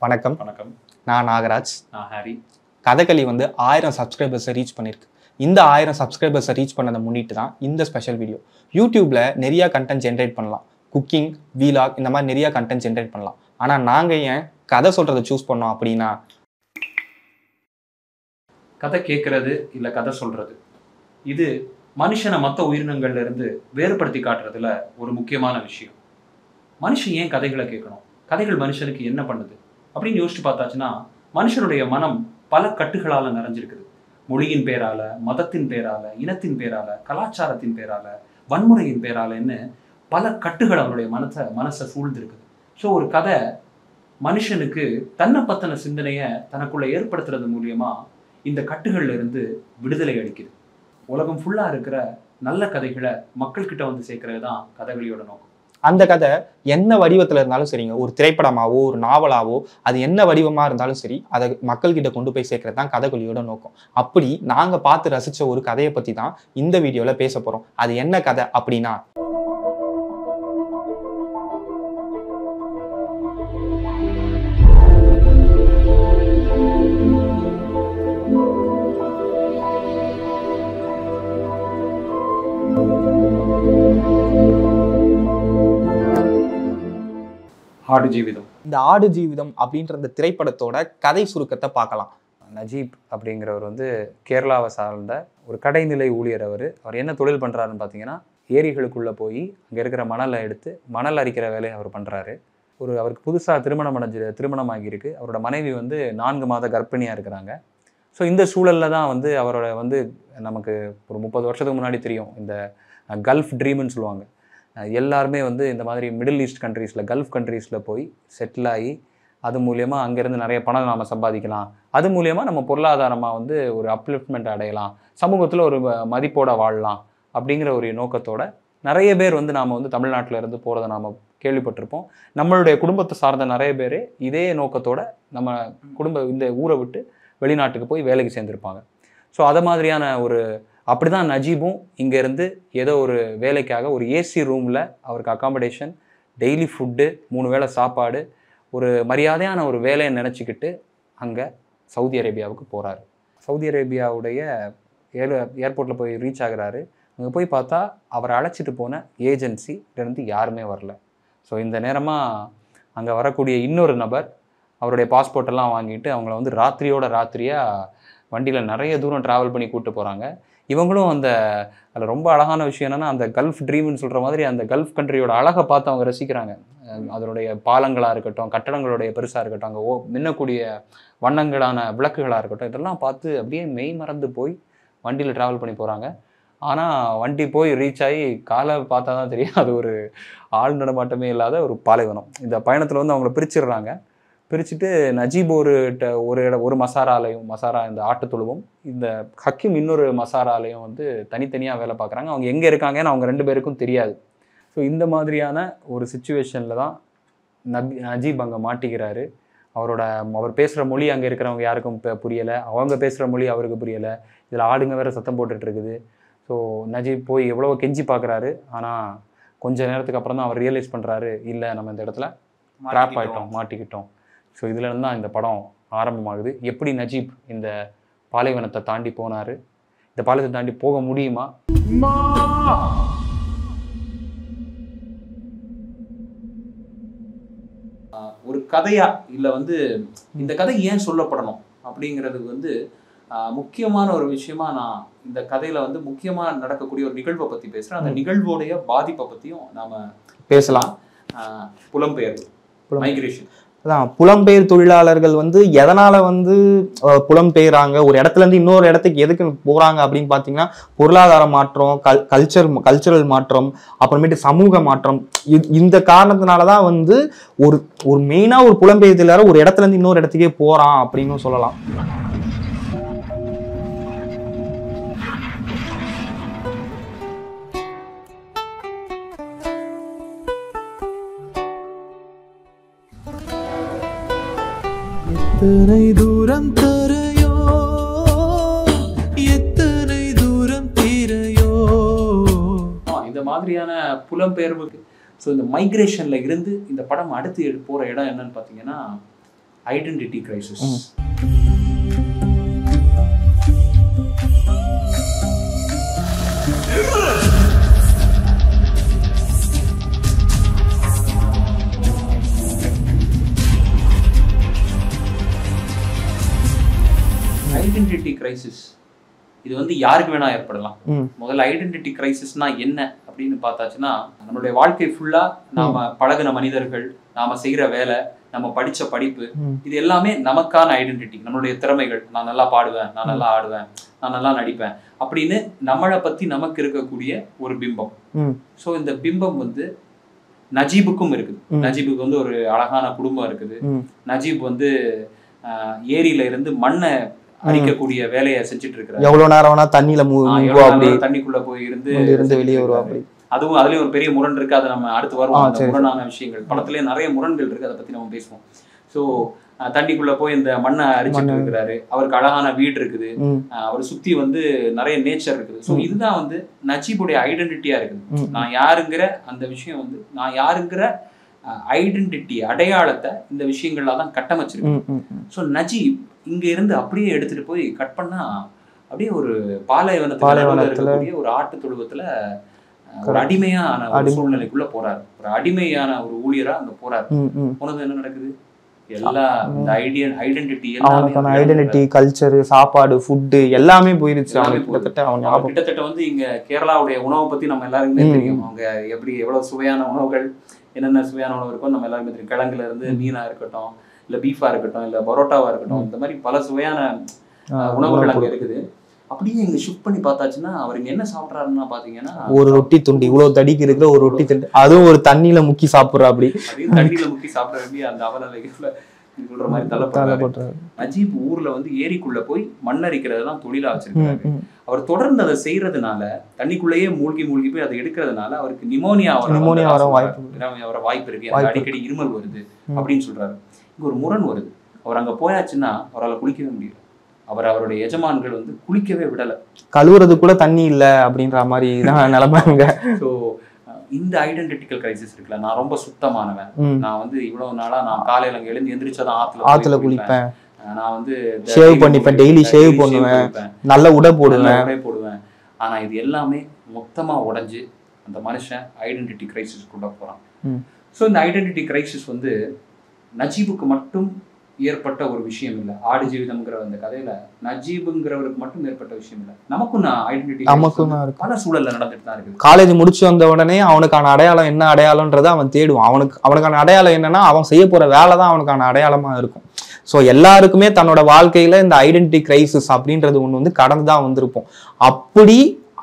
வணக்கம். வணக்கம். நான் நாகராஜ். நான் ஹாரி. கதகளி 1000 சப்ஸ்கிரைபர்ஸை ரீச் பண்ணியிருக்கு. இந்த 1000 சப்ஸ்கிரைபர்ஸை ரீச் பண்ணதை முன்னிட்டு தான் இந்த ஸ்பெஷல் வீடியோ. யூடியூப்ல நிறைய கண்டென்ட் ஜென்ரேட் பண்ணலாம். குக்கிங், வீலாக் இந்த மாதிரி நிறைய கண்டென்ட் ஜென்ரேட் பண்ணலாம். ஆனால் நாங்கள் ஏன் கதை சொல்கிறத சூஸ் பண்ணோம் அப்படின்னா, கதை கேட்கறது இல்லை கதை சொல்றது, இது மனுஷனை மற்ற உயிரினங்கள்ல இருந்து வேறுபடுத்தி காட்டுறதுல ஒரு முக்கியமான விஷயம். மனுஷன் ஏன் கதைகளை கேட்கணும்? கதைகள் மனுஷனுக்கு என்ன பண்ணுது அப்படின்னு யோசிச்சு பார்த்தாச்சுன்னா, மனுஷனுடைய மனம் பல கட்டுகளால் நிறைஞ்சிருக்குது. மொழியின் பேரால, மதத்தின் பேரால, இனத்தின் பேரால, கலாச்சாரத்தின் பேரால, வன்முறையின் பேராலன்னு பல கட்டுகள் அவனுடைய மனசை சூழ்ந்திருக்குது. ஸோ ஒரு கதை மனுஷனுக்கு தன்னை பத்தின சிந்தனையை தனக்குள்ள ஏற்படுத்துறது மூலியமா இந்த கட்டுகள்ல இருந்து விடுதலை அளிக்குது. உலகம் ஃபுல்லா இருக்கிற நல்ல கதைகளை மக்கள்கிட்ட வந்து சேர்க்கறது தான் கதைகளியோட நோக்கம். அந்த கதை என்ன வடிவத்தில் இருந்தாலும் சரிங்க, ஒரு திரைப்படமாவோ ஒரு நாவலாவோ, அது என்ன வடிவமாக இருந்தாலும் சரி, அதை மக்கள்கிட்ட கொண்டு போய் சேர்க்கறது தான் கதைகளியோட நோக்கம். அப்படி நாங்கள் பார்த்து ரசித்த ஒரு கதையை பற்றி தான் இந்த வீடியோவில் பேச போகிறோம். அது என்ன கதை அப்படின்னா, ஆடு ஜீவிதம். இந்த ஆடு ஜீவிதம் அப்படின்ற இந்த திரைப்படத்தோட கதை சுருக்கத்தை பார்க்கலாம். நஜீப் அப்படிங்கிறவர் கேரளாவை சார்ந்த ஒரு கடைநிலை ஊழியர். அவர் என்ன தொழில் பண்ணுறாருன்னு பார்த்தீங்கன்னா, ஏரிகளுக்குள்ளே போய் அங்கே இருக்கிற மணலை எடுத்து மணல் அரிக்கிற வேலையை அவர் பண்ணுறாரு. அவருக்கு புதுசாக திருமணம் ஆகியிருக்கு. அவரோட மனைவி 4 மாத கர்ப்பிணியாக இருக்கிறாங்க. ஸோ இந்த சூழலில் தான் அவரோட நமக்கு ஒரு 30 வருஷத்துக்கு முன்னாடி தெரியும், இந்த கல்ஃப் ட்ரீம்னு சொல்லுவாங்க. எல்லாருமே இந்த மாதிரி மிடில் ஈஸ்ட் கண்ட்ரீஸில், கல்ஃப் கண்ட்ரீஸில் போய் செட்டில் ஆகி அது மூலியமாக அங்கேருந்து நிறைய பணம் நாம் சம்பாதிக்கலாம், அது மூலியமாக நம்ம பொருளாதாரமாக ஒரு அப்லிஃப்ட்மெண்ட் அடையலாம், சமூகத்தில் ஒரு மதிப்போட வாழலாம் அப்படிங்கிற ஒரு நோக்கத்தோட நிறைய பேர் நாம் தமிழ்நாட்டில் இருந்து போகிறத நாம் கேள்விப்பட்டிருப்போம். நம்மளுடைய குடும்பத்தை சார்ந்த நிறைய பேர் இதே நோக்கத்தோட நம்ம இந்த ஊரை விட்டு வெளிநாட்டுக்கு போய் வேலைக்கு சேர்ந்துருப்பாங்க. ஸோ அதை மாதிரியான அப்படி தான் நஜீபும் இங்கேருந்து ஏதோ ஒரு வேலைக்காக ஒரு ஏசி ரூமில் அவருக்கு அக்காமடேஷன், டெய்லி ஃபுட்டு, 3 வேளை சாப்பாடு, ஒரு மரியாதையான ஒரு வேலையை நினச்சிக்கிட்டு அங்கே சவுதி அரேபியாவுக்கு போகிறாரு. சவுதி அரேபியாவுடைய ஏர்போர்ட்டில் போய் ரீச் ஆகிறாரு. அங்கே போய் பார்த்தா அவரை அழைச்சிட்டு போன ஏஜென்சிலேருந்து யாருமே வரல. ஸோ இந்த நேரமாக அங்கே வரக்கூடிய இன்னொரு நபர் அவருடைய பாஸ்போர்ட்டெல்லாம் வாங்கிட்டு அவங்கள ராத்திரியாக வண்டியில் நிறைய தூரம் ட்ராவல் பண்ணி கூப்பிட்டு போகிறாங்க. இவங்களும் அதில் ரொம்ப அழகான விஷயம் என்னென்னா, அந்த கல்ஃப் ட்ரீம்னு சொல்கிற மாதிரி அந்த கல்ஃப் கண்ட்ரியோட அழகை பார்த்து அவங்க ரசிக்கிறாங்க. அதனுடைய பாலங்களாக இருக்கட்டும், கட்டடங்களுடைய பெருசாக இருக்கட்டும், அங்கே மின்னக்கூடிய வண்ணங்களான விளக்குகளாக இருக்கட்டும், இதெல்லாம் பார்த்து அப்படியே மெய் மறந்து போய் வண்டியில் ட்ராவல் பண்ணி போகிறாங்க. ஆனால் வண்டி போய் ரீச் ஆகி காலை பார்த்தா தான் தெரியும், அது ஒரு ஆள் நடமாட்டமே இல்லாத ஒரு பாலைவனம். இந்த பயணத்தில் அவங்கள பிரிச்சுட்டு நஜீப் ஒரு மசாரா இந்த ஆட்டுத்தொழுவும், இந்த ஹக்கீம் இன்னொரு மசாராலையும் தனித்தனியாக வேலை பார்க்குறாங்க. அவங்க எங்கே இருக்காங்கன்னு அவங்க 2 பேருக்கும் தெரியாது. ஸோ இந்த மாதிரியான ஒரு சிச்சுவேஷனில் தான் நஜீப் அங்கே மாட்டிக்கிறாரு. அவர் பேசுகிற மொழி அங்கே இருக்கிறவங்க யாருக்கும் புரியலை, அவங்க பேசுகிற மொழி அவருக்கு புரியலை. இதில் ஆடுங்க வேறு சத்தம் போட்டுட்ருக்குது. ஸோ நஜீப் போய் எவ்வளவோ கெஞ்சி பார்க்குறாரு. ஆனால் கொஞ்சம் நேரத்துக்கு அப்புறம் தான் அவர் ரியலைஸ் பண்ணுறாரு, இல்லை நம்ம இந்த இடத்துல ட்ராப் ஆகிட்டோம், மாட்டிக்கிட்டோம். ஸோ இதுலேருந்து தான் இந்த படம் ஆரம்பமாகுது. எப்படி நஜீப் இந்த பாலைவனத்தை தாண்டி போனார், இந்த பாலைவனத்தை தாண்டி போக முடியுமா? ஒரு கதையா இல்லை இந்த கதை ஏன் சொல்லப்படணும் அப்படிங்கிறதுக்கு முக்கியமான ஒரு விஷயமா நான் இந்த கதையில முக்கியமாக நடக்கக்கூடிய ஒரு நிகழ்வை பற்றி பேசுகிறேன். அந்த நிகழ்வோடைய பாதிப்பை பற்றியும் நாம் பேசலாம். புலம்பெயர்வு, மைக்ரேஷன். அதான், புலம்பெயர் தொழிலாளர்கள் எதனால புலம்பெயராங்க, ஒரு இடத்துல இருந்து இன்னொரு இடத்துக்கு எதுக்கு போறாங்க அப்படின்னு பார்த்தீங்கன்னா, பொருளாதார மாற்றம், கல்ச்சரல் மாற்றம், அப்புறமேட்டு சமூக மாற்றம். இந்த காரணத்தினாலதான் ஒரு மெயினா ஒரு புலம்பெயர் தொழிலாளர் ஒரு இடத்துல இருந்து இன்னொரு இடத்துக்கே போறான் அப்படின்னு சொல்லலாம். எத்தனை தூரம் தரையோ, எத்தனை தூரம் தீரையோ. இந்த மாதிரியான புலம்பெயர்வுக்கு ஸோ இந்த மைக்ரேஷனில் இருந்து இந்த படம் அடுத்து போகிற இடம் என்னன்னு பார்த்தீங்கன்னா ஐடென்டிட்டி கிரைசிஸ். ஐடென்டிட்டி கிரைசிஸ் இது வந்து யாருக்கு வேணா ஏற்படலாம். முதல்ல ஐடென்டிட்டி கிரைசிஸ்னா என்ன அப்படின்னு பார்த்தாச்சுன்னா, நம்மளுடைய வாழ்க்கை ஃபுல்லா நாம பழகின மனிதர்கள், நாம செய்யற வேலை, நம்ம படிச்ச படிப்பு, இது எல்லாமே நமக்கான ஐடென்டிட்டி. நம்மளுடைய திறமைகள், நான் நல்லா பாடுவேன், நான் நல்லா ஆடுவேன், நான் நல்லா நடிப்பேன் அப்படின்னு நம்மளை பத்தி நமக்கு இருக்கக்கூடிய ஒரு பிம்பம். ஸோ இந்த பிம்பம் வந்து நஜீபுக்கும் இருக்குது. நஜீபுக்கு வந்து ஒரு அழகான குடும்பம் இருக்குது. நஜீப் வந்து ஏரியில இருந்து மண்ணை அரிக்கக்கூடிய வேலையை செஞ்சுட்டு இருக்கிறார். எவ்வளவு நேரம் வேணா தண்ணியில தண்ணிக்குள்ள போய் இருந்து வெளியே வருவா. அதுவும் அதுலயும் ஒரு பெரிய முரண் இருக்கு. அதை நம்ம அடுத்து வருவோம். அந்த முரணான விஷயங்கள் படத்திலேயே நிறைய முரண்கள் இருக்கு. அதை பத்தி நம்ம பேசுவோம். ஸோ தண்ணிக்குள்ள போய் இந்த மண்ணை அரிச்சுட்டு இருக்கிறாரு. அவருக்கு அழகான வீடு இருக்குது. அவர் சுத்தி வந்து நிறைய நேச்சர் இருக்குது. ஸோ இதுதான் வந்து நஜீபுடைய ஐடென்டிட்டியா இருக்குது. நான் யாருங்கிற அந்த விஷயம் வந்து நான் யாருங்கிற ஐடென்டிட்டி அடையாளத்தை இந்த விஷயங்கள்லாம் தான் கட்டமைச்சிருக்கு. ஸோ நஜீப் இங்க இருந்து அப்படியே எடுத்துட்டு போய் கட் பண்ணா அப்படியே ஒரு பாலைவனத்துல இருக்கக்கூடிய ஒரு ஆட்டு தொழுவத்துல ஒரு அடிமையான ஒரு சூழ்நிலைக்குள்ள போறாரு. ஒரு அடிமையான ஒரு ஊழியரா அங்க போறாரு. போனது என்ன நடக்குது? எல்லா இந்த ஐடென்டிட்டி, கல்ச்சர், சாப்பாடு, ஃபுட் எல்லாமே போயிருச்சு. கிட்டத்தட்ட வந்து இங்க கேரளாவுடைய உணவை பத்தி நம்ம எல்லாருக்குமே தெரியும். அவங்க எப்படி எவ்வளவு சுவையான உணவுகள், என்னென்ன சுவையான உணவு இருக்கும் நம்ம எல்லாருமே தெரியும். கிழங்குல இருந்து மீனா இருக்கட்டும், இல்ல பீஃபா இருக்கட்டும், இல்ல பரோட்டாவா இருக்கட்டும், இந்த மாதிரி பல சுவையான உணவுகள் அங்க இருக்குது. அப்படியே இங்க ஷிஃப்ட் பண்ணி பார்த்தாச்சுன்னா அவர் இங்க என்ன சாப்பிட்றாருன்னா பாத்தீங்கன்னா ஒரு ரொட்டி துண்டு, இவ்வளவு தடிக்கு இருக்கிற ஒரு ரொட்டி துண்டு, அதுவும் ஒரு தண்ணியில முக்கி சாப்பிடுறா. அப்படி தண்ணியில முக்கி சாப்பிட வேண்டிய அந்த அவநிலைக்குள்ள சொல்ற மாதிரி தள்ளப்படுறாரு. நஜீப் ஊர்ல வந்து ஏரிக்குள்ள போய் மண்ணரிக்கிறதுதான் தொழிலா வச்சிருக்காரு. அவர் தொடர்ந்து அதை செய்யறதுனால, தண்ணிக்குள்ளேயே மூழ்கி போய் அதை எடுக்கிறதுனால அவருக்கு நிமோனியா வர வாய்ப்பு இருக்கு. அடிக்கடி இருமல் வருது அப்படின்னு சொல்றாரு. இங்க ஒரு முரண் வருது. அவர் அங்க போயாச்சுன்னா அவரால் குளிக்கவே முடியல. அவருடைய எஜமான்கள் வந்து குளிக்கவே விடல. கழுவுறது கூட தண்ணி இல்ல அப்படின்ற மாதிரி தான் நிலைமைங்க. ஸோ இந்த ஐடென்டிட்டிக்கல் கிரைசிஸ் இருக்குல்ல, நான் ரொம்ப சுத்தமானவன், நான் வந்து இவ்வளவு நாளா நான் காலையில அங்க எழுந்து எந்திரிச்சாதான் ஆத்துல குளிப்பேன், நான் வந்து ஷேவ் பண்ணிப்பேன், டெய்லி ஷேவ் பண்ணுவேன், நல்ல உடை போடுவேன். ஆனா இது எல்லாமே மொத்தமா உடைஞ்சு அந்த மனுஷன் ஐடென்டிட்டி கிரைசிஸ்க்குள்ள போறான். ஸோ இந்த ஐடென்டிட்டி கிரைசிஸ் வந்து நஜீபுக்கு மட்டும் ஏற்பட்ட ஒரு விஷயம் இல்லை. ஆடு ஜீவிதம்ங்கிற அந்த கதையில நஜீபுங்கிறவருக்கு மட்டும் ஏற்பட்ட விஷயம் இல்லை. நமக்கும் ஐடென்டிட்டி பல சூழல்ல நடந்துட்டு தான் இருக்கு. காலேஜ் முடிச்சு வந்த உடனே அவனுக்கான அடையாளம் என்ன அடையாளம்ன்றதை அவன் தேடுவான். அவனுக்கான அடையாளம் என்னன்னா அவன் செய்ய போற வேலை தான் அவனுக்கான அடையாளமா இருக்கும். ஸோ எல்லாருக்குமே தன்னோட வாழ்க்கையில இந்த ஐடென்டிட்டி கிரைசிஸ் அப்படின்றது ஒண்ணு வந்து கடந்துதான் வந்திருப்போம்.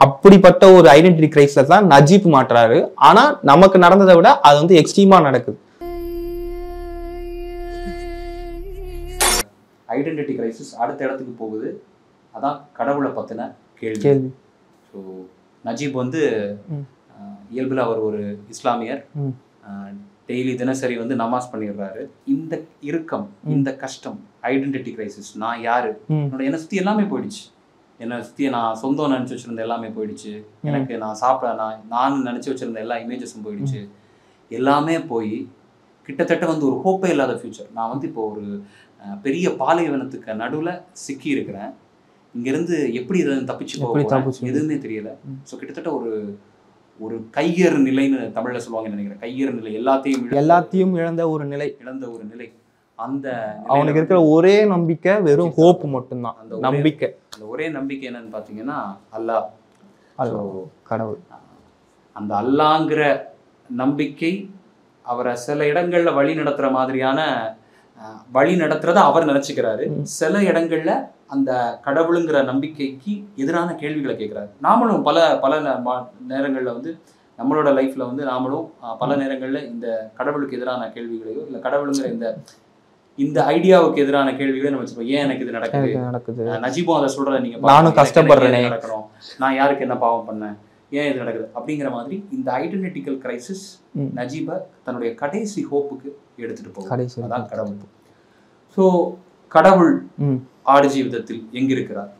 அப்படிப்பட்ட ஒரு ஐடென்டிட்டி கிரைசிஸ் தான் நஜீப் மாட்டுறாரு. ஆனா நமக்கு நடந்ததை விட அது வந்து எக்ஸ்ட்ரீமா நடக்குது. ஐடென்டிட்டி கிரைசிஸ் அடுத்த இடத்துக்கு போகுது. அதான் கடவுளை பத்தின கேள்வி. ஸோ நஜீப் வந்து இயல்பில் அவர் ஒரு இஸ்லாமியர். டெய்லி தினசரி வந்து நமாஸ் பண்ணிடுறாரு. இந்த இறுக்கம், இந்த கஷ்டம், ஐடென்டிட்டி கிரைசிஸ், நான் யாரு, என்னை சுத்தி எல்லாமே போயிடுச்சு. என்னை சுத்தி நான் சொந்தம் நினைச்சு வச்சிருந்த எல்லாமே போயிடுச்சு. எனக்கு நான் நினைச்சு வச்சிருந்த எல்லா இமேஜஸும் போயிடுச்சு. எல்லாமே போய் கிட்டத்தட்ட வந்து ஒரு ஹோப்பே இல்லாத ஃபியூச்சர். நான் வந்து இப்போ ஒரு பெரிய பாலைவனத்துக்கு நடுவில் சிக்கி இருக்கிறேன். இங்கிருந்து எப்படி இதை தப்பிச்சு போக எதுவுமே தெரியல. ஸோ கிட்டத்தட்ட ஒரு கையறு நிலைன்னு தமிழ்ல சொல்லுவாங்கன்னு நினைக்கிறேன். கையறு நிலை, எல்லாத்தையும் இழந்த ஒரு நிலை. அந்த அவனுக்கு இருக்கிற ஒரே நம்பிக்கை வெறும் ஹோப் மட்டும்தான். அந்த நம்பிக்கை, அந்த ஒரே நம்பிக்கை என்னன்னு பாத்தீங்கன்னா அல்லாஹ், கடவுள். அந்த அல்லாங்கிற நம்பிக்கை அவரை சில இடங்கள்ல வழி நடத்துற மாதிரியான வழி நடத்துறத அவர் நினைச்சுக்கிறாரு. சில இடங்கள்ல அந்த கடவுளுங்கிற நம்பிக்கைக்கு எதிரான கேள்விகளை கேட்கிறாரு. நாமளும் பல நேரங்கள்ல வந்து நம்மளோட லைஃப்ல வந்து நாமளும் பல நேரங்கள்ல இந்த கடவுளுக்கு எதிரான கேள்விகளையோ இல்ல கடவுளுங்கிற இந்த ஐடியாவுக்கு எதிரான கேள்விகளை நம்ம வச்சுப்போம். ஏன் எனக்கு இது நடக்குது? நஜீபும் அதை சொல்ற, நீங்க நானும் கஷ்டப்படுறேன், நடக்கணும், நான் யாருக்கு என்ன பாவம் பண்ணேன், ஏன் இது நடக்குது அப்படிங்கிற மாதிரி இந்த ஐடென்டிட்டிக்கல் கிரைசிஸ் நஜீபை தன்னுடைய கடைசி ஹோப்புக்கு எடுத்துட்டு போகும். அதான் கடவுள். ஸோ கடவுள் ஆடு ஜீவிதத்தில் எங்கிருக்கிறார்?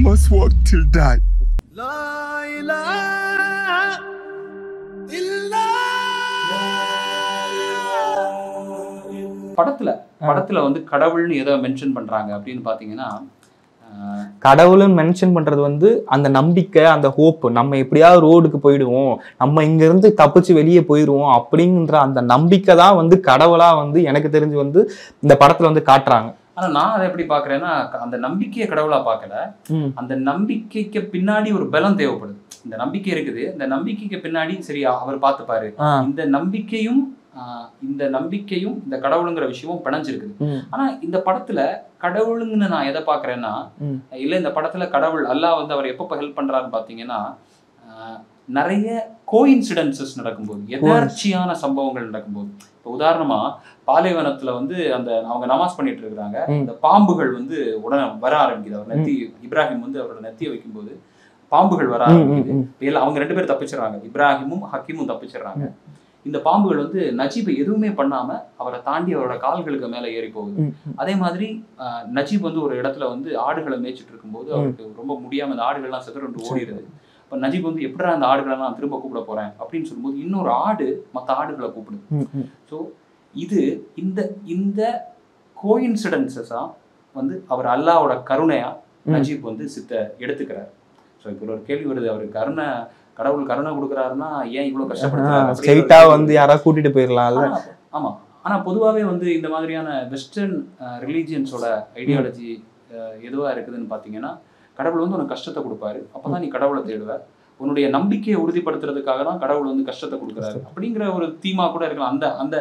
Must walk till die. La ilaha illallah. படத்துல வந்து கடவுள்னு எதை மென்ஷன் பண்றாங்க அப்படின்னு பாத்தீங்கன்னா, கடவுள்னு மென்ஷன் பண்றது வந்து அந்த நம்பிக்கை, அந்த ஹோப், நம்ம எப்படியாவது ரோடுக்கு போயிடுவோம், நம்ம இங்க இருந்து தப்பிச்சு வெளியே போயிடுவோம் அப்படின்ற அந்த நம்பிக்கை தான் வந்து கடவுளா வந்து எனக்கு தெரிஞ்சு வந்து இந்த படத்துல வந்து காட்டுறாங்க. ஆனா நான் அதை எப்படி பாக்குறேன்னா, அந்த நம்பிக்கையை கடவுளா பார்க்கல, அந்த நம்பிக்கைக்கு பின்னாடி ஒரு பலம் தேவைப்படுது. இந்த நம்பிக்கை இருக்குது, இந்த நம்பிக்கைக்கு பின்னாடி சரி அவர் பார்த்துப்பாரு, இந்த நம்பிக்கையும் இந்த கடவுளுங்கிற விஷயமும் பிணைஞ்சிருக்குது. ஆனா இந்த படத்துல கடவுளுங்கன்னு நான் எதை பாக்குறேன்னா, இல்ல இந்த படத்துல கடவுள் அல்லாஹ் வந்து அவர் எப்பப்ப ஹெல்ப் பண்றாருன்னு பாத்தீங்கன்னா, நிறைய கோஇன்சிடென்சஸ் நடக்கும்போது, எதார்ச்சியான சம்பவங்கள் நடக்கும்போது. இப்போ உதாரணமா பாலைவனத்துல வந்து அந்த அவங்க நமாஸ் பண்ணிட்டு இருக்கிறாங்க, இந்த பாம்புகள் வந்து உடனே வர ஆரம்பிக்குது. அவர் நெத்தி இப்ராஹிம் வந்து அவரோட நெத்தியை வைக்கும்போது பாம்புகள் வர ஆரம்பிக்குது. அவங்க 2 பேரும் தப்பிச்சிடறாங்க, இப்ராஹிமும் ஹக்கீமும் தப்பிச்சிடறாங்க. இந்த பாம்புகள் வந்து நஜீபை எதுவுமே பண்ணாம அவரை தாண்டி அவரோட கால்களுக்கு மேல ஏறி போகுது. அதே மாதிரி நஜீப் வந்து ஒரு இடத்துல வந்து ஆடுகளை மேய்ச்சிட்டு இருக்கும்போது அவருக்கு ரொம்ப முடியாம அந்த ஆடுகள்லாம் செதறண்டு ஓடிடுது. இப்போ நஜீப் வந்து எப்படா அந்த ஆடுகளை நான் திரும்ப கூப்பிட போறேன் அப்படின்னு சொல்லும்போது இன்னொரு ஆடு மற்ற ஆடுகளை கூப்பிடுது. ஸோ இது இந்த கோஇன்சிடென்சஸா வந்து அவர் அல்லாவோட கருணையா நஜீப் வந்து எடுத்துக்கிறார். ஸோ இப்போ ஒரு கேள்வி வருது, அவர் கடவுள் கருணை கொடுக்குறாருன்னா ஏன் இவ்வளவு கஷ்டப்படுறாரு? வந்து யாராவது கூட்டிட்டு போயிடலாம்ல. ஆமா, ஆனா பொதுவாகவே வந்து இந்த மாதிரியான வெஸ்டர்ன் ரிலீஜியன்ஸோட ஐடியாலஜி எதுவா இருக்குதுன்னு பாத்தீங்கன்னா, கடவுள் வந்து உனக்கு கஷ்டத்தை கொடுப்பாரு, அப்பதான் நீ கடவுளை தேடுவ, உன்னுடைய நம்பிக்கையை உறுதிப்படுத்துறதுக்காக தான் கடவுள் வந்து கஷ்டத்தை கொடுக்குறாரு அப்படிங்கிற ஒரு தீமா கூட இருக்கலாம். அந்த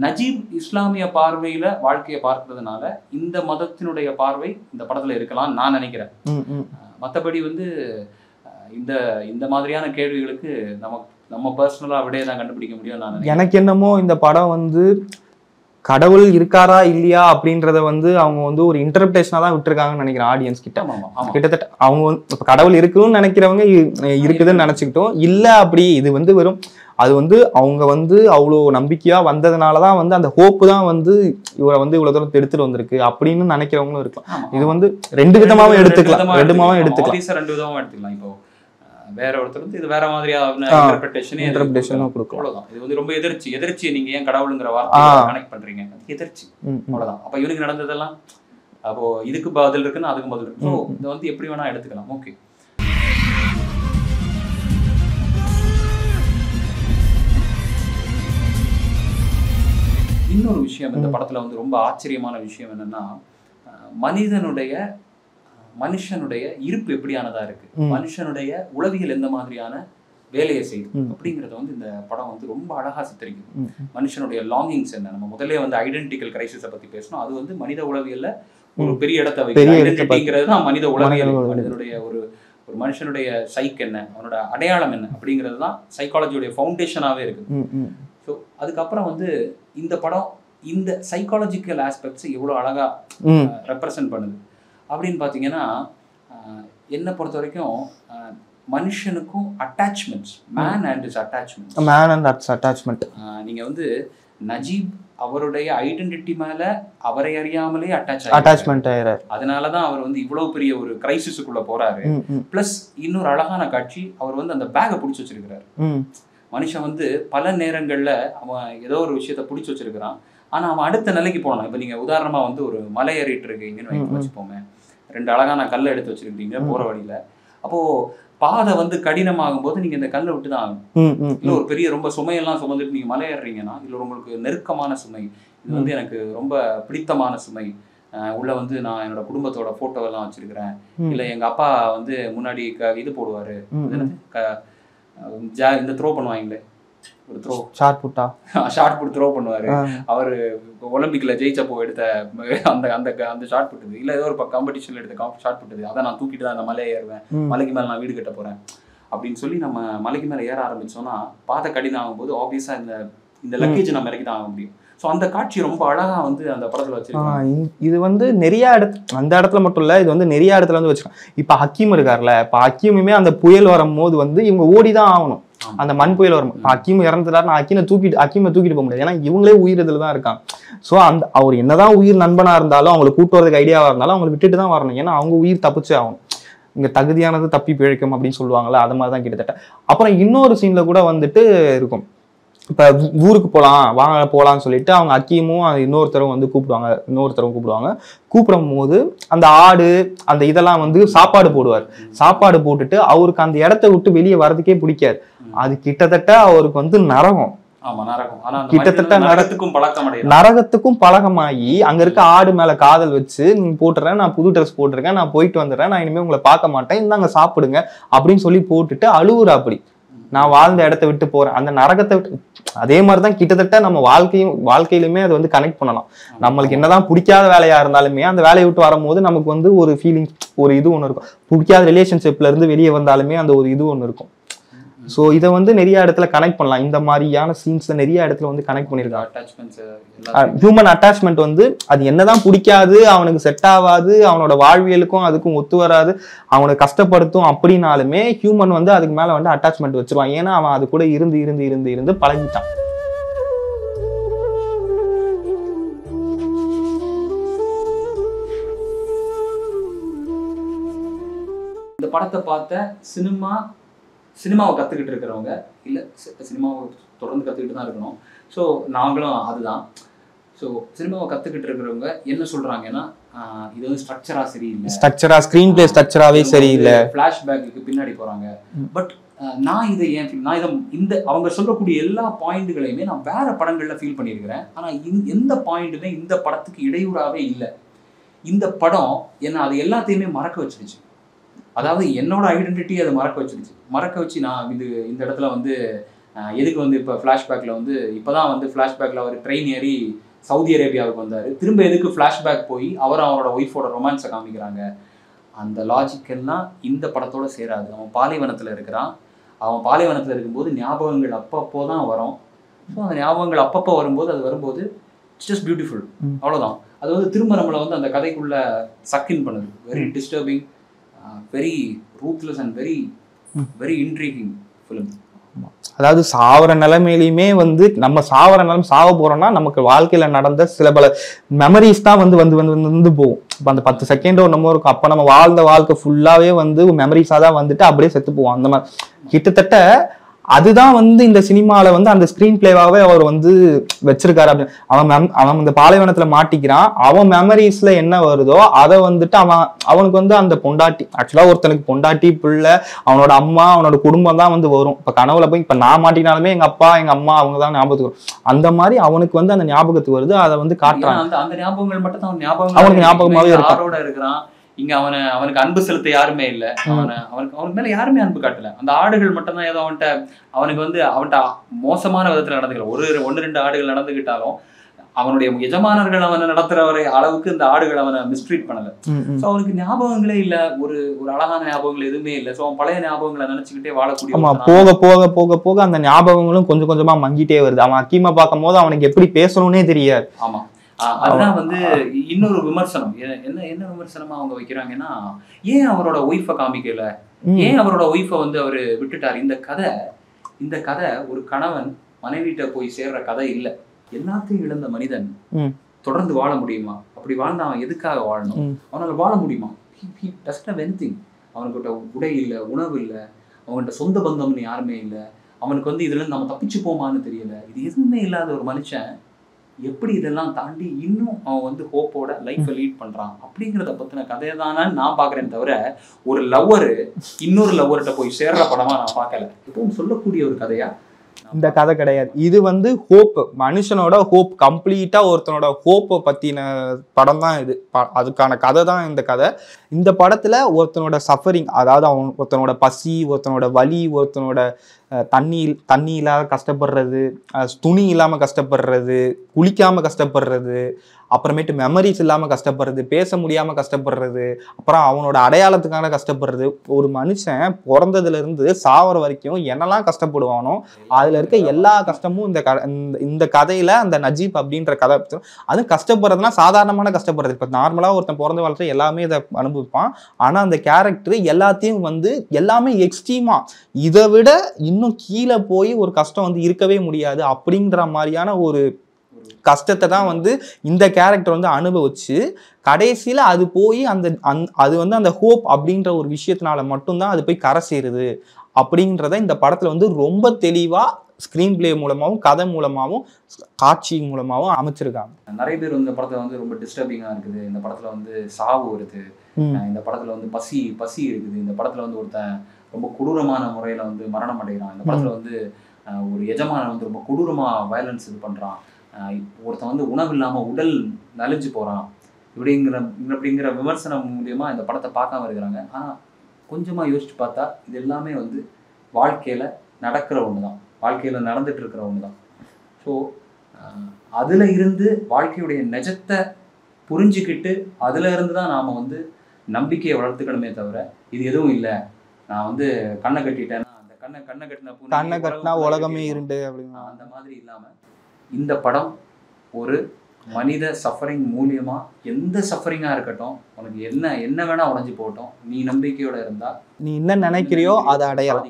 நஜீப் இஸ்லாமிய பார்வையில வாழ்க்கையை பார்க்கறதுனால இந்த மதத்தினுடைய பார்வை இந்த படத்துல இருக்கலாம்னு நான் நினைக்கிறேன். மற்றபடி வந்து இந்த மாதிரியான கேள்விகளுக்கு நம்ம பர்சனலா விடையை தான் கண்டுபிடிக்க முடியும் நான் நினைக்கிறேன். எனக்கு என்னமோ இந்த படம் வந்து கடவுள் இருக்காரா இல்லையா அப்படின்றத வந்து அவங்க வந்து ஒரு இன்டர்பிரேஷனா தான் விட்டுருக்காங்கன்னு நினைக்கிறேன் ஆடியன்ஸ் கிட்ட. கிட்டத்தட்ட அவங்க வந்து கடவுள் இருக்குன்னு நினைக்கிறவங்க இருக்குதுன்னு நினைச்சுக்கிட்டோம், இல்ல அப்படி இது வந்து வெறும் அது வந்து அவங்க வந்து அவ்வளோ நம்பிக்கையா வந்ததுனாலதான் வந்து அந்த ஹோப்பு தான் வந்து இவரை வந்து இவ்வளவு தூரம் எடுத்துட்டு வந்திருக்கு அப்படின்னு நினைக்கிறவங்களும் இருக்கலாம். இது வந்து ரெண்டு விதமாவும் எடுத்துக்கலாம். ரெண்டு விதமாவும் எடுத்துக்கலாம். இப்போ வேற ஒருத்தர் வந்து இது வேற மாதிரியான இன்டர்பிரேஷன் கொடுக்கும். அவ்வளவுதான். இது வந்து ரொம்ப எதிர்ச்சி நீங்க ஏன் கடவுளுங்கிற வார்த்தையை கனெக்ட் பண்றீங்க, எதிர்ச்சி, அவ்வளவுதான். அப்ப இவனுக்கு நடந்ததெல்லாம் அப்போ இதுக்கு பதில் இருக்குன்னு அதுக்கு பதில் இருக்கு. இதை வந்து எப்படி வேணா எடுத்துக்கலாம். ஓகே, இன்னொரு விஷயம் இந்த படத்துல வந்து ரொம்ப ஆச்சரியமான விஷயம் என்னன்னா, மனுஷனுடைய இருப்பு எப்படியானதா இருக்கு, மனுஷனுடைய உளவியல் எந்த மாதிரியான வேலையை செய்யுது அப்படிங்கறத வந்து இந்த படம் வந்து ரொம்ப அழகா சித்தரிக்குது. மனுஷனுடைய லாங்கிங்ஸ் என்ன, நம்ம முதல்ல வந்து ஐடென்டிக்கல் கிரைசிஸை பத்தி பேசணும். அது வந்து மனித உளவியல்ல ஒரு பெரிய இடத்தை வைக்கும். ஐடென்டிட்டிங்கிறது தான் மனித உளவியல். மனிதனுடைய ஒரு மனுஷனுடைய சைக் என்ன, அவனோட அடையாளம் என்ன அப்படிங்கிறது தான் சைக்காலஜியோடைய ஃபவுண்டேஷனாவே இருக்கு. ஸோ அதுக்கப்புறம் வந்து இந்த படம் இந்த சைக்காலஜிக்கல் ஆஸ்பெக்ட்ஸ் எவ்வளோ அழகா ரெப்ரசன்ட் பண்ணுது அப்படின்னு பார்த்தீங்கன்னா, என்னை பொறுத்த வரைக்கும் மனுஷனுக்கும் அட்டாச்மெண்ட்ஸ், மேன் அண்ட் அட்டாச்மெண்ட். நீங்கள் வந்து நஜீப் அவருடைய ஐடென்டிட்டி மேல அவரை அறியாமலே அட்டாச்மெண்ட் ஆயிராரு. அதனாலதான் அவர் வந்து இவ்வளவு பெரிய ஒரு கிரைசிஸுக்குள்ள போறாரு. பிளஸ் இன்னொரு அழகான காட்சி, அவர் வந்து அந்த பேக்கை பிடிச்சி வச்சிருக்கிறாரு. மனுஷன் வந்து பல நேரங்கள்ல அவன் ஏதோ ஒரு விஷயத்த பிடிச்சி வச்சிருக்கிறான், ஆனா அவன் அடுத்த நிலைக்கு போனான். இப்ப நீங்க உதாரணமா வந்து ஒரு மலை ஏறிட்டு இருக்கீங்கன்னு வச்சுப்போமே, 2 அழகான கல்லை எடுத்து வச்சிருக்கீங்க போற வழியில, அப்போ பாதை வந்து கடினமாகும் போது நீங்க இந்த கல்லை விட்டு தான் ஆகணும். இல்ல ஒரு பெரிய ரொம்ப சுமையெல்லாம் சுமந்துட்டு நீங்க மலை ஏறுறீங்கன்னா, இல்ல உங்களுக்கு நெருக்கமான சுமை, இது வந்து எனக்கு ரொம்ப பிடித்தமான சுமை, உள்ள வந்து நான் என்னோட குடும்பத்தோட போட்டோ எல்லாம் வச்சிருக்கிறேன், இல்ல எங்க அப்பா வந்து முன்னாடி இது போடுவாரு, இந்த த்ரோ பண்ணுவாங்களே, ஒரு த்ரோ ஷார்ட் புட் த்ரோ பண்ணுவாரு. அவரு ஒலிம்பிக்ல ஜெயிச்சப்போ எடுத்த அந்த ஷார்ட் புட்டுது, இல்ல ஏதோ ஒரு காம்படிஷன்ல எடுத்த ஷார்ட் புட்டுது, அதை நான் தூக்கிட்டு தான் அந்த மலையை ஏறுவேன், மலைக்கு மேல நான் வீடு கட்ட போறேன் அப்படின்னு சொல்லி நம்ம மலைக்கு மேல ஏற ஆரம்பிச்சோம்னா பாதை கடினம் ஆகும்போது ஆப்வியஸா இந்த லக்கேஜ் நம்ம இறக்கி தான் ஆக முடியும். ஸோ அந்த காட்சி ரொம்ப அழகா வந்து அந்த படத்துல வச்சிருக்காங்க. இது வந்து நிறைய அந்த இடத்துல மட்டும் இல்ல, இது வந்து நிறைய இடத்துல வந்து வச்சிருக்காங்க. இப்ப ஹக்கீம் இருக்காருல்ல, இப்ப ஹக்கீமுமே அந்த புயல் வரும்போது வந்து இவங்க ஓடிதான் ஆகணும். அந்த மண் புயல் வரும், ஹக்கீம் இறந்துட்டாருன்னா ஹக்கீமை தூக்கிட்டு போக முடியாது, ஏன்னா இவங்களே உயிர் இதுல தான் இருக்காங்க. ஸோ அந்த அவர் என்னதான் உயிர் நண்பனா இருந்தாலும், அவங்களை கூட்டு வரதுக்கு ஐடியாவா இருந்தாலும் அவங்களை விட்டுட்டு தான் வரணும், ஏன்னா அவங்க உயிர் தப்பிச்சே ஆகணும். இங்க தகுதியானது தப்பி பிழைக்கும் அப்படின்னு சொல்லுவாங்கல்ல, அது மாதிரிதான் கிட்டத்தட்ட. அப்புறம் இன்னொரு சீன்ல கூட வந்துட்டு இருக்கும், இப்போ ஊருக்கு போகலாம் வாங்க போகலான்னு சொல்லிட்டு அவங்க அக்கியமும் இன்னொருத்தரும் வந்து கூப்பிடுவாங்க. கூப்பிடும் போது அந்த ஆடு அந்த இதெல்லாம் வந்து சாப்பாடு போடுவார். சாப்பாடு போட்டுட்டு அவருக்கு அந்த இடத்த விட்டு வெளியே வர்றதுக்கே பிடிக்காது. அது கிட்டத்தட்ட அவருக்கு வந்து நரகம். கிட்டத்தட்ட நரகத்துக்கும் பழக்கமாகி அங்க இருக்க ஆடு மேல காதல் வச்சு நீங்க போட்டுறேன், நான் புது ட்ரெஸ் போட்டிருக்கேன், நான் போயிட்டு வந்துடுறேன், நான் இனிமே உங்களை பார்க்க மாட்டேன், இந்தாங்க சாப்பிடுங்க அப்படின்னு சொல்லி போட்டுட்டு அழுவுற. அப்படி நான் வாழ்ந்த இடத்த விட்டு போறேன், அந்த நரகத்தை விட்டு. அதே மாதிரிதான் கிட்டத்தட்ட நம்ம வாழ்க்கையிலுமே அது வந்து கனெக்ட் பண்ணலாம். நம்மளுக்கு என்னதான் பிடிக்காத வேலையா இருந்தாலுமே அந்த வேலையை விட்டு வரும்போது நமக்கு வந்து ஒரு ஃபீலிங், ஒரு இது ஒண்ணு இருக்கும். பிடிக்காத ரிலேஷன்ஷிப்ல இருந்து வெளியே வந்தாலுமே அந்த ஒரு இது ஒண்ணு இருக்கும். ஸோ இதை வந்து நிறைய இடத்துல கனெக்ட் பண்ணலாம். இந்த மாதிரியான சீன்ஸ்ல நிறைய இடத்துல வந்து கனெக்ட் பண்ணியிருக்காங்க. ஹியூமன் அட்டாச்மெண்ட் வந்து அது என்னதான் பிடிக்காது, அவனுக்கு செட் ஆகாது, அவனோட வாழ்வியலுக்கும் அதுக்கும் ஒத்து வராது, அவனை கஷ்டப்படுத்தும் அப்படின்னாலுமே ஹியூமன் வந்து அதுக்கு மேல வந்து அட்டாச்மெண்ட் வச்சிருவான். ஏன்னா அவன் அது கூட இருந்து பழகிட்டான். இந்த படத்தை பார்த்த சினிமாவை கற்றுக்கிட்டு இருக்கிறவங்க, இல்லை சினிமாவை தொடர்ந்து கற்றுக்கிட்டு தான் இருக்கணும். ஸோ நாங்களும் அதுதான். ஸோ சினிமாவை கற்றுக்கிட்டு இருக்கிறவங்க என்ன சொல்கிறாங்கன்னா, இது வந்து ஸ்க்ரீன் பிளே ஸ்ட்ரக்சராகவே சரியில்லை, ஃப்ளாஷ்பேக்கு பின்னாடி போகிறாங்க. பட் நான் இதை இந்த அவங்க சொல்லக்கூடிய எல்லா பாயிண்ட்டுகளையுமே நான் வேற படங்களில் ஃபீல் பண்ணியிருக்கிறேன். ஆனால் எந்த பாயிண்ட்டுமே இந்த படத்துக்கு இடையூறாகவே இல்லை. இந்த படம் என்ன அது எல்லாத்தையுமே மறக்க வச்சிருச்சு. அதாவது என்னோட ஐடென்டிட்டி அதை மறக்க வச்சு நான் இந்த இடத்துல வந்து எதுக்கு வந்து இப்போ ஃப்ளாஷ்பேக்கில் வந்து இப்போ தான் வந்து ஃப்ளாஷ்பேக்கில் அவர் ட்ரெயின் ஏறி சவுதி அரேபியாவுக்கு வந்தார், திரும்ப எதுக்கு ஃப்ளாஷ்பேக் போய் அவரோட ஒய்ஃபோட ரொமான்ஸை காமிக்கிறாங்க. அந்த லாஜிக்கெல்லாம் இந்த படத்தோட சேராது. அவன் பாலைவனத்தில் இருக்கிறான். அவன் பாலைவனத்தில் இருக்கும்போது ஞாபகங்கள் அப்பப்போ தான் வரும். ஸோ அந்த ஞாபகங்கள் அப்பப்போ வரும்போது இட்ஸ் ஜஸ்ட் பியூட்டிஃபுல், அவ்வளோதான். அது வந்து திரும்ப நம்மளை வந்து அந்த கதைக்குள்ளே சக்கின் பண்ணுது. Very disturbing, very ruthless and very intriguing film. அதாவது சாவர நிலைமையிலுமே வந்து நம்ம சாவ போறோம்னா நமக்கு வாழ்க்கையில நடந்த சில பல மெமரிஸ் தான் வந்து போகும். இப்போ அந்த 10 செகண்ட் நம்ம இருக்கும். அப்ப நம்ம வாழ்ந்த வாழ்க்கை ஃபுல்லாவே வந்து மெமரிஸா தான் வந்துட்டு அப்படியே செத்து போவோம். அந்த மாதிரி கிட்டத்தட்ட அதுதான் வந்து இந்த சினிமால வந்து அந்த ஸ்கிரீன் பிளேவாகவே அவர் வந்து வச்சிருக்காரு. அப்படின்னு அவன் இந்த பாலைவனத்துல மாட்டிக்கிறான். அவன் மெமரிஸ்ல என்ன வருதோ அதை வந்துட்டு அவனுக்கு வந்து அந்த பொண்டாட்டி, ஆக்சுவலா ஒருத்தனுக்கு பொண்டாட்டி, பிள்ளை, அவனோட அம்மா, அவனோட குடும்பம் தான் வந்து வரும். இப்ப கனவுல போய் இப்ப நான் மாட்டினாலுமே எங்க அப்பா எங்க அம்மா அவங்க தான் ஞாபகத்துக்கு வரும். அந்த மாதிரி அவனுக்கு வந்து அந்த ஞாபகத்துக்கு வருது. அதை வந்து காட்டுறாங்க. அந்த ஞாபகங்கள் மட்டும் தான் அவனுக்கு ஞாபகமாவே இருக்கிறான். இங்க அவனுக்கு அன்பு செலுத்த யாருமே இல்லை. அவனுக்கு மேல யாருமே அன்பு காட்டல. அந்த ஆடுகள் மட்டும் தான் ஏதோ அவன்கிட்ட மோசமான விதத்துல நடந்துக்கிற ஒன்று ரெண்டு ஆடுகள் நடந்துகிட்டாலும் அவனுடைய எஜமானர்கள் அவனை நடத்துற அளவுக்கு இந்த ஆடுகள் அவனை மிஸ்ட்ரீட் பண்ணல. ஸோ அவனுக்கு ஞாபகங்களே இல்லை, ஒரு அழகான ஞாபகங்கள் எதுவுமே இல்லை. ஸோ அவன் பழைய ஞாபகங்களை நினைச்சுக்கிட்டே வாழக்கூடிய போக அந்த ஞாபகங்களும் கொஞ்சம் கொஞ்சமா மங்கிட்டே வருது. அவன் அக்கீமா பார்க்கும் போது அவனுக்கு எப்படி பேசணும்னே தெரியாது. ஆமா, அதுதான் வந்து இன்னொரு விமர்சனம். என்ன விமர்சனமா அவங்க வைக்கிறாங்கன்னா, ஏன் அவரோட ஒய்ஃபை காமிக்கல, ஏன் அவரோட ஒய்ஃபை வந்து அவரு விட்டுட்டாரு. இந்த கதை ஒரு கணவன் மனைவிட்ட போய் சேர்ற கதை இல்லை. எல்லாத்தையும் இழந்த மனிதன் தொடர்ந்து வாழ முடியுமா? அப்படி வாழ்ந்தா அவன் எதுக்காக வாழணும்? அவனால வாழ முடியுமா? அவனுக்கிட்ட உடை இல்லை, உணவு இல்லை, அவன்கிட்ட சொந்த பந்தம்னு யாருமே இல்லை. அவனுக்கு வந்து இதுல நம்ம தப்பிச்சு போமான்னு தெரியல. இது எதுவுமே இல்லாத ஒரு மனுஷன் எப்படி இதெல்லாம் தாண்டி இன்னும் அவன் வந்து ஹோப்போட லைஃப்பை லீட் பண்றான் அப்படிங்கிறத பத்தின கதையை தானே நான் பாக்குறேன். தவிர ஒரு லவ்வரு இன்னொரு லவ்வர்கிட்ட போய் சேர்ற படமா நான் பார்க்கல. எப்பவும் சொல்லக்கூடிய ஒரு கதையா இந்த கதை கிடையாது. இது வந்து ஹோப், மனுஷனோட ஹோப், கம்ப்ளீட்டா ஒருத்தனோட ஹோப்பை பத்தின படம் தான் இது. அதுக்கான கதை தான் இந்த கதை. இந்த படத்துல ஒருத்தனோட சஃபரிங், அதாவது ஒருத்தனோட பசி, ஒருத்தனோட வலி, ஒருத்தனோட தண்ணி இல்லாத கஷ்டப்படுறது, துணி இல்லாம கஷ்டப்படுறது, குளிக்காம கஷ்டப்படுறது, அப்புறமேட்டு மெமரிஸ் இல்லாம கஷ்டப்படுறது, பேச முடியாம கஷ்டப்படுறது, அப்புறம் அவனோட அடையாளத்துக்கான கஷ்டப்படுறது. ஒரு மனுஷன் பிறந்ததுல இருந்து சாவர வரைக்கும் என்னெல்லாம் கஷ்டப்படுவானோ அதுல இருக்க எல்லா கஷ்டமும் இந்த கதையில அந்த நஜீப் அப்படின்ற கதை. அது கஷ்டப்படுறதுனா சாதாரணமான கஷ்டப்படுறது. இப்ப நார்மலா ஒருத்தன் பிறந்த வாழ்க்கை எல்லாமே இதை அனுபவிப்பான். ஆனா அந்த கேரக்டர் எல்லாத்தையும் வந்து எல்லாமே எக்ஸ்ட்ரீமா, இதை விட இன்னும் கீழே போய் ஒரு கஷ்டம் வந்து இருக்கவே முடியாது அப்படின்ற மாதிரியான ஒரு கஷ்டத்தை தான் வந்து இந்த கேரக்டர் வந்து அனுபவிச்சு கடைசியில அது போய் அது வந்து அந்த ஹோப் அப்படின்ற ஒரு விஷயத்தினால மட்டும்தான் அது போய் கரை சேருது அப்படின்றத இந்த படத்துல வந்து ரொம்ப தெளிவா ஸ்கிரீன் பிளே மூலமாகவும் கதை மூலமாகவும் காட்சி மூலமாகவும் அமைச்சிருக்காங்க. நிறைய பேர் வந்து இந்த படத்துல வந்து ரொம்ப டிஸ்டர்பிங்கா இருக்குது, இந்த படத்துல வந்து சாவு வருது, இந்த படத்துல வந்து பசி இருக்குது, இந்த படத்துல வந்து ஒருத்தன் ரொம்ப கொடூரமான முறையில வந்து மரணம் அடைகிறான், இந்த படத்துல வந்து ஒரு எஜமானன் வந்து ரொம்ப கொடூரமா வயலன்ஸ் இது பண்றான், ஒருத்தன் வந்து உணவு இல்லாம உடல் நலிஞ்சு போறான், இப்படிங்கிற விமர்சனம் மூலியமா இந்த படத்தை பார்க்காம இருக்கிறாங்க. ஆனா கொஞ்சமா யோசிச்சு பார்த்தா இது எல்லாமே வந்து வாழ்க்கையில நடக்கிற ஒண்ணுதான், வாழ்க்கையில நடந்துட்டு இருக்கிற ஒண்ணுதான். ஸோ அதுல இருந்து வாழ்க்கையுடைய நிஜத்தை புரிஞ்சுக்கிட்டு அதுல இருந்து தான் நாம வந்து நம்பிக்கையை வளர்த்துக்கணுமே தவிர இது எதுவும் இல்லை, நான் வந்து கண்ணை கட்டிட்டேன்னா அந்த கண்ணை கட்டினா உலகமே இருண்டு அப்படின்னா அந்த மாதிரி இல்லாம இந்த படம் ஒரு மனித சஃபரிங் மூலியமா எந்த சஃபரிங்கா இருக்கட்டும், உனக்கு என்ன வேணா உடைஞ்சு போகட்டும், நீ நம்பிக்கையோட இருந்தா நீ என்ன நினைக்கிறியோ அதை அடையலாம்.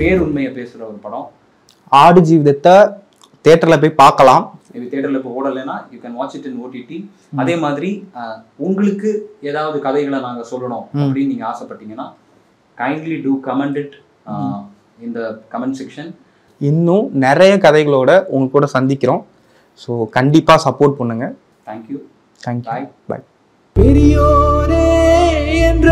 பேருண்மையை பேசுற ஒரு படம். ஆடு ஜீவிதத்தை தியேட்டர்ல போய் பார்க்கலாம். இது தியேட்டர்ல இப்போ ஓடலைன்னா you can watch it in OTT. அதே மாதிரி உங்களுக்கு ஏதாவது கதைகளை நாங்க சொல்லணும் அப்படின்னு நீங்க ஆசைப்பட்டீங்கன்னா kindly two comment it in the comment section. இன்னும் நிறைய கதைகளோட உங்க கூட சந்திக்கிறோம். ஸோ கண்டிப்பா சப்போர்ட் பண்ணுங்க. தேங்க்யூ. தேங்க்யூ. பாய். பெரியோரே என்ற